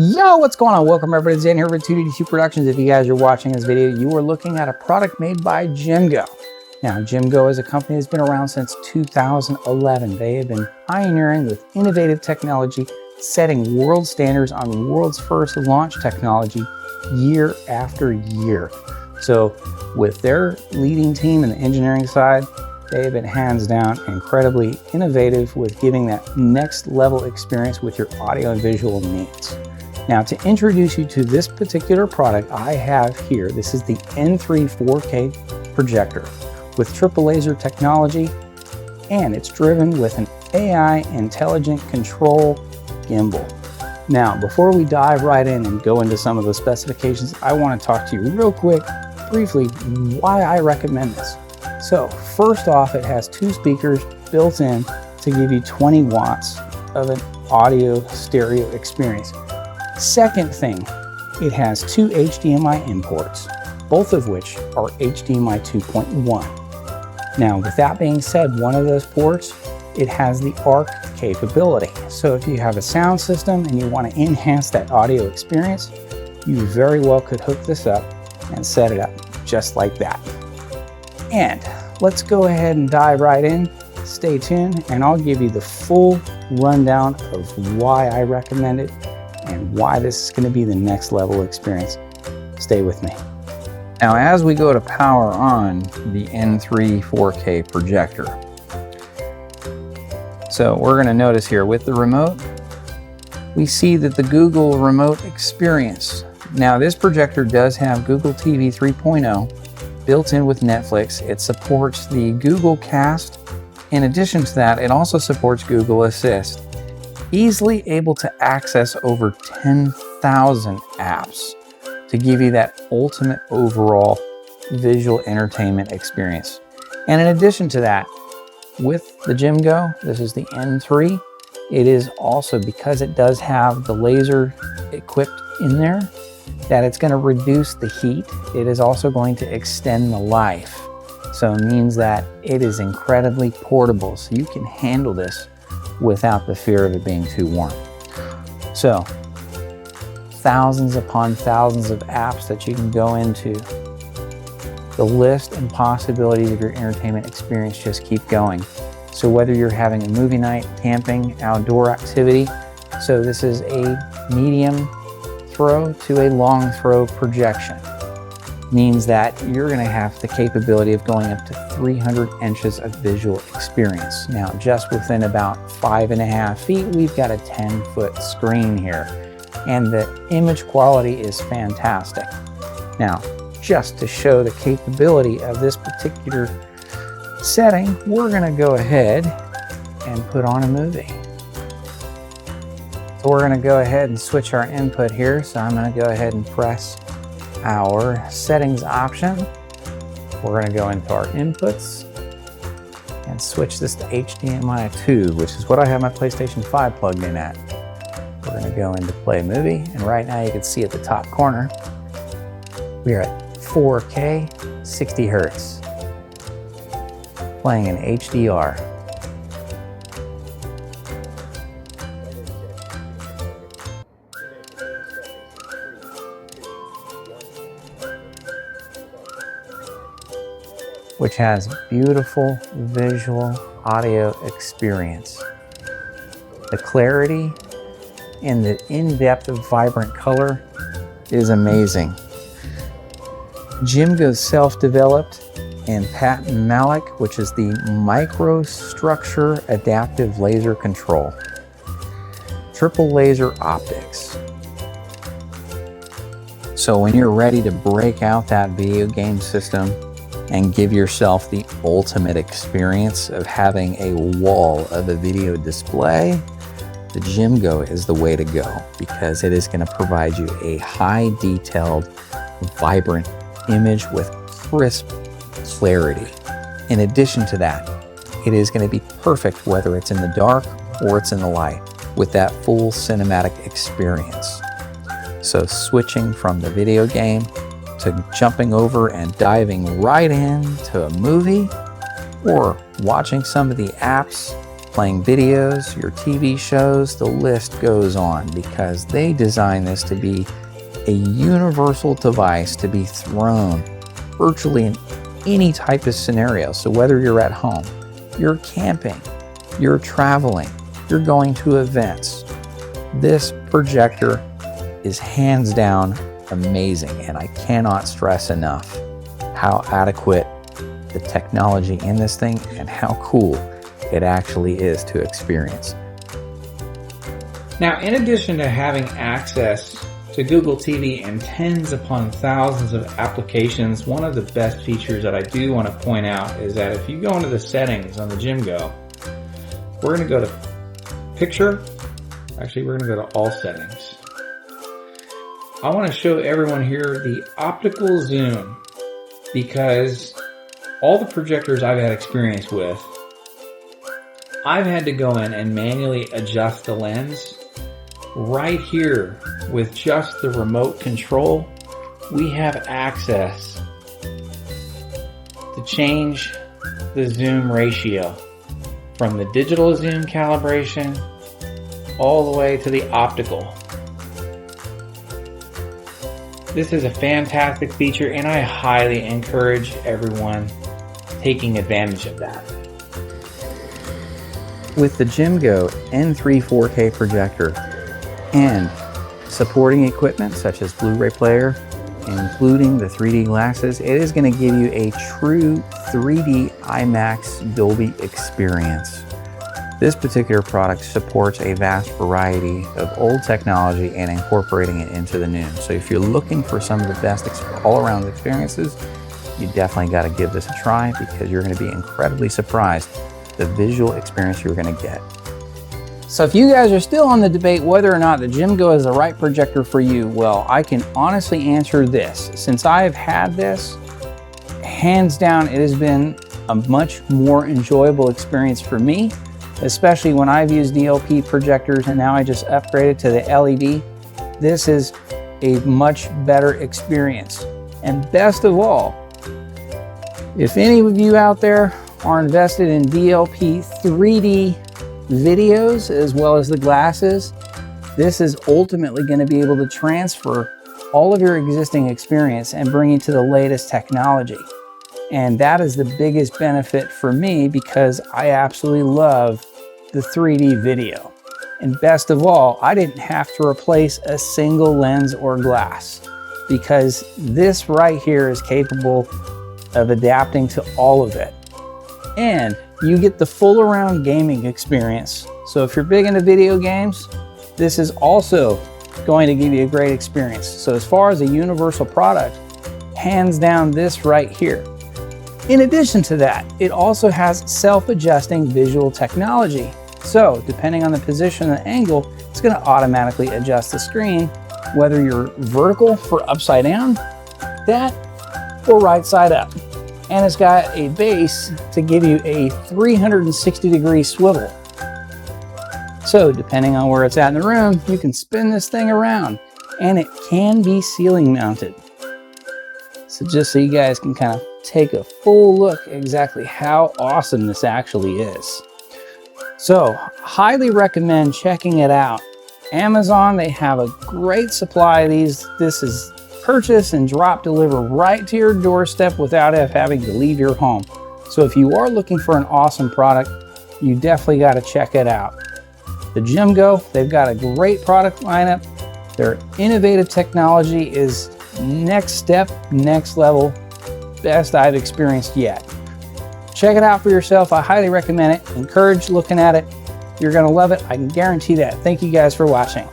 Yo, what's going on? Welcome everybody to Zane here with 2DD2 Productions. If you guys are watching this video, you are looking at a product made by JimGo. Now, JimGo is a company that's been around since 2011. They have been pioneering with innovative technology, setting world standards on the world's first launch technology year after year. So with their leading team in the engineering side, they have been hands down incredibly innovative with giving that next level experience with your audio and visual needs. Now, to introduce you to this particular product I have here, this is the N3 4K projector with triple laser technology, and it's driven with an AI intelligent control gimbal. Now, before we dive right in and go into some of the specifications, I want to talk to you real quick, briefly, why I recommend this. So first off, it has two speakers built in to give you 20 watts of an audio stereo experience. Second thing, it has two HDMI in ports, both of which are HDMI 2.1. Now, with that being said, one of those ports, it has the ARC capability. So if you have a sound system and you want to enhance that audio experience, you very well could hook this up and set it up just like that. And let's go ahead and dive right in. Stay tuned and I'll give you the full rundown of why I recommend it and why this is going to be the next level experience. Stay with me. Now, as we go to power on the N3 4K projector, so we're going to notice here with the remote, we see that the Google remote experience. Now, this projector does have Google TV 3.0 built in with Netflix. It supports the Google Cast. In addition to that, it also supports Google Assist. Easily able to access over 10,000 apps to give you that ultimate overall visual entertainment experience. And in addition to that, with the JimGo, this is the N3, it is also, because it does have the laser equipped in there, that it's going to reduce the heat. It is also going to extend the life. So it means that it is incredibly portable, so you can handle this without the fear of it being too warm. So, thousands upon thousands of apps that you can go into. The list and possibilities of your entertainment experience just keep going. So whether you're having a movie night, camping, outdoor activity, so this is a medium throw to a long throw projection. Means that you're going to have the capability of going up to 300 inches of visual experience. Now, just within about 5.5 feet, we've got a 10-foot screen here, and the image quality is fantastic. Now, just to show the capability of this particular setting, we're going to go ahead and put on a movie. So we're going to go ahead and switch our input here. So I'm going to go ahead and press our settings option. We're going to go into our inputs and switch this to HDMI 2, which is what I have my PlayStation 5 plugged in at. We're going to go into play movie, and right now you can see at the top corner, we are at 4K 60 Hertz, playing in HDR. Which has beautiful visual audio experience. The clarity and the in-depth of vibrant color is amazing. JimGo's self-developed and patent MALC, which is the microstructure adaptive laser control. Triple laser optics. So when you're ready to break out that video game system and give yourself the ultimate experience of having a wall of a video display, the JimGo is the way to go, because it is going to provide you a high detailed, vibrant image with crisp clarity. In addition to that, it is going to be perfect whether it's in the dark or it's in the light, with that full cinematic experience. So switching from the video game to jumping over and diving right into a movie, or watching some of the apps playing videos, your TV shows, the list goes on, because they designed this to be a universal device to be thrown virtually in any type of scenario. So whether you're at home, you're camping, you're traveling, you're going to events, this projector is hands down amazing, and I cannot stress enough how adequate the technology in this thing and how cool it actually is to experience. Now, in addition to having access to Google TV and tens upon thousands of applications, one of the best features that I do want to point out is that if you go into the settings on the JimGo, we're going to go to Picture. Actually, we're going to go to All Settings. I want to show everyone here the optical zoom, because all the projectors I've had experience with, I've had to go in and manually adjust the lens. Right here, with just the remote control, we have access to change the zoom ratio from the digital zoom calibration all the way to the optical. This is a fantastic feature, and I highly encourage everyone taking advantage of that. With the JimGo N3 4K projector and supporting equipment such as Blu-ray player, including the 3D glasses, it is going to give you a true 3D IMAX Dolby experience. This particular product supports a vast variety of old technology and incorporating it into the new. So if you're looking for some of the best all-around experiences, you definitely got to give this a try, because you're going to be incredibly surprised the visual experience you're going to get. So if you guys are still on the debate whether or not the JimGo is the right projector for you, well, I can honestly answer this. Since I've had this, hands down, it has been a much more enjoyable experience for me, especially when I've used DLP projectors and now I just upgraded to the LED. This is a much better experience. And best of all, if any of you out there are invested in DLP 3D videos as well as the glasses, this is ultimately going to be able to transfer all of your existing experience and bring it to the latest technology. And that is the biggest benefit for me, because I absolutely love the 3D video. And best of all, I didn't have to replace a single lens or glass, because this right here is capable of adapting to all of it. And you get the full around gaming experience. So if you're big into video games, this is also going to give you a great experience. So as far as a universal product, hands down this right here. In addition to that, it also has self-adjusting visual technology. So depending on the position and the angle, it's going to automatically adjust the screen, whether you're vertical for upside down, that, or right side up. And it's got a base to give you a 360-degree swivel. So depending on where it's at in the room, you can spin this thing around, and it can be ceiling mounted. So just so you guys can kind of take a full look exactly how awesome this actually is. So highly recommend checking it out. Amazon, they have a great supply of these. This is purchase and drop deliver right to your doorstep without having to leave your home. So if you are looking for an awesome product, you definitely got to check it out. The JimGo, they've got a great product lineup. Their innovative technology is next step, next level, best I've experienced yet. Check it out for yourself. I highly recommend it. Encourage looking at it. You're going to love it. I can guarantee that. Thank you guys for watching.